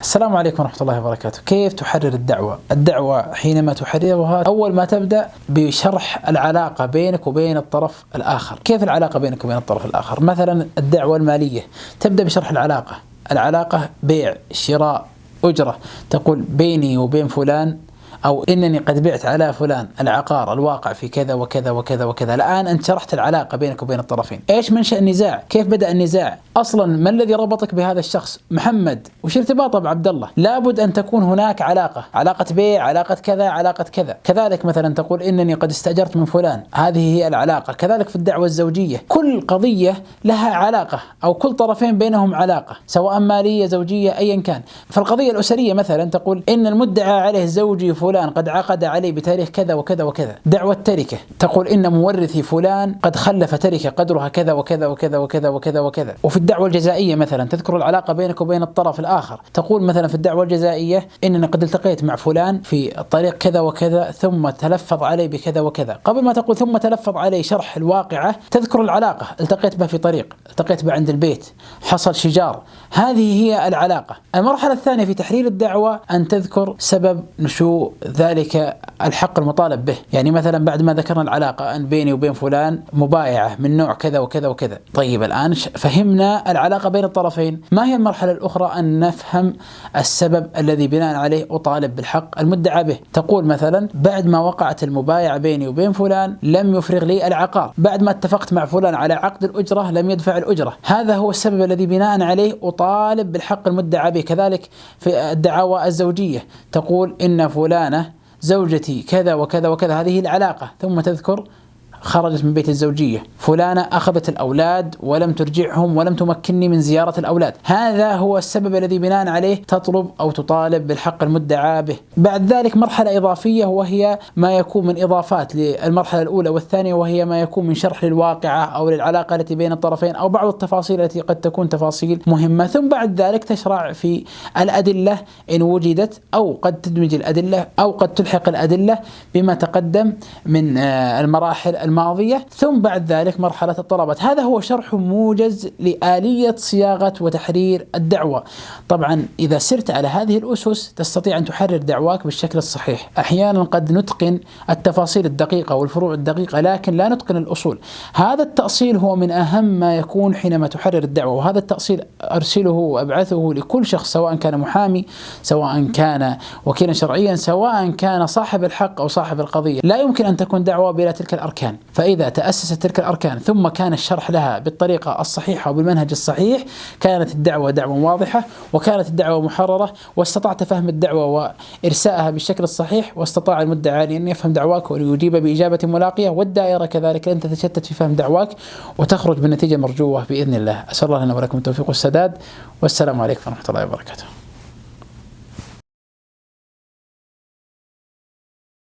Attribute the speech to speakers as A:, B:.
A: السلام عليكم ورحمة الله وبركاته. كيف تحرر الدعوة؟ الدعوة حينما تحررها أول ما تبدأ بشرح العلاقة بينك وبين الطرف الآخر. كيف العلاقة بينك وبين الطرف الآخر؟ مثلا الدعوة المالية تبدأ بشرح العلاقة بيع شراء أجرة، تقول بيني وبين فلان أو إنني قد بعت على فلان العقار الواقع في كذا وكذا وكذا وكذا. الآن أنت شرحت العلاقة بينك وبين الطرفين. إيش منشأ النزاع؟ كيف بدأ النزاع؟ أصلا ما الذي ربطك بهذا الشخص محمد؟ وش ارتباطه بعبد الله؟ لابد أن تكون هناك علاقة بيع، علاقة كذا، علاقة كذا. كذلك مثلا تقول إنني قد استأجرت من فلان، هذه هي العلاقة. كذلك في الدعوة الزوجية كل قضية لها علاقة أو كل طرفين بينهم علاقة، سواء مالية زوجية أيا كان. فالقضية الأسرية مثلا تقول إن المدعى عليه زوجي فلان قد عقد عليه بتاريخ كذا وكذا وكذا. دعوة التركة تقول إن مورثي فلان قد خلف تركة قدرها كذا وكذا وكذا وكذا وكذا وكذا. وفي الدعوة الجزائية مثلا تذكر العلاقة بينك وبين الطرف الآخر، تقول مثلا في الدعوة الجزائية إنني قد التقيت مع فلان في الطريق كذا وكذا ثم تلفظ علي بكذا وكذا. قبل ما تقول ثم تلفظ علي شرح الواقعة تذكر العلاقة، التقيت به في طريق، التقيت به عند البيت، حصل شجار. هذه هي العلاقة. المرحلة الثانية في تحرير الدعوة أن تذكر سبب نشوء ذلك الحق المطالب به. يعني مثلا بعد ما ذكرنا العلاقة أن بيني وبين فلان مبايعة من نوع كذا وكذا وكذا، طيب الآن فهمنا العلاقة بين الطرفين، ما هي المرحلة الأخرى؟ أن نفهم السبب الذي بناء عليه أطالب بالحق المدعى به. تقول مثلا بعد ما وقعت المبايعة بيني وبين فلان لم يفرغ لي العقار، بعد ما اتفقت مع فلان على عقد الأجرة لم يدفع الأجرة، هذا هو السبب الذي بناء عليه أطالب بالحق المدعى به. كذلك في الدعاوى الزوجية تقول إن فلانة زوجتي كذا وكذا وكذا، هذه العلاقة. ثم تذكر خرجت من بيت الزوجية، فلانة أخذت الأولاد ولم ترجعهم ولم تمكنني من زيارة الأولاد، هذا هو السبب الذي بناء عليه تطلب أو تطالب بالحق المدعى به. بعد ذلك مرحلة إضافية وهي ما يكون من إضافات للمرحلة الأولى والثانية، وهي ما يكون من شرح للواقعة أو للعلاقة التي بين الطرفين أو بعض التفاصيل التي قد تكون تفاصيل مهمة. ثم بعد ذلك تشرع في الأدلة إن وجدت، أو قد تدمج الأدلة أو قد تلحق الأدلة بما تقدم من المراحل الماضية. ثم بعد ذلك مرحلة الطلبات. هذا هو شرح موجز لآلية صياغة وتحرير الدعوة. طبعا إذا سرت على هذه الأسس تستطيع أن تحرر دعواك بالشكل الصحيح. أحيانا قد نتقن التفاصيل الدقيقة والفروع الدقيقة لكن لا نتقن الأصول. هذا التأصيل هو من أهم ما يكون حينما تحرر الدعوة، وهذا التأصيل أرسله وأبعثه لكل شخص، سواء كان محامي، سواء كان وكيلا شرعيا، سواء كان صاحب الحق أو صاحب القضية. لا يمكن أن تكون دعوة بلا تلك الأركان. فإذا تأسست تلك الأركان ثم كان الشرح لها بالطريقة الصحيحة وبالمنهج الصحيح كانت الدعوة دعوة واضحة، وكانت الدعوة محررة، واستطعت فهم الدعوة وإرسائها بالشكل الصحيح، واستطاع المدعي أن يفهم دعواك ويجيب بإجابة ملاقية، والدائرة كذلك لن تتشتت في فهم دعواك وتخرج بالنتيجة المرجوة بإذن الله. أسأل الله لنا ولكم التوفيق والسداد، والسلام عليكم ورحمة الله وبركاته.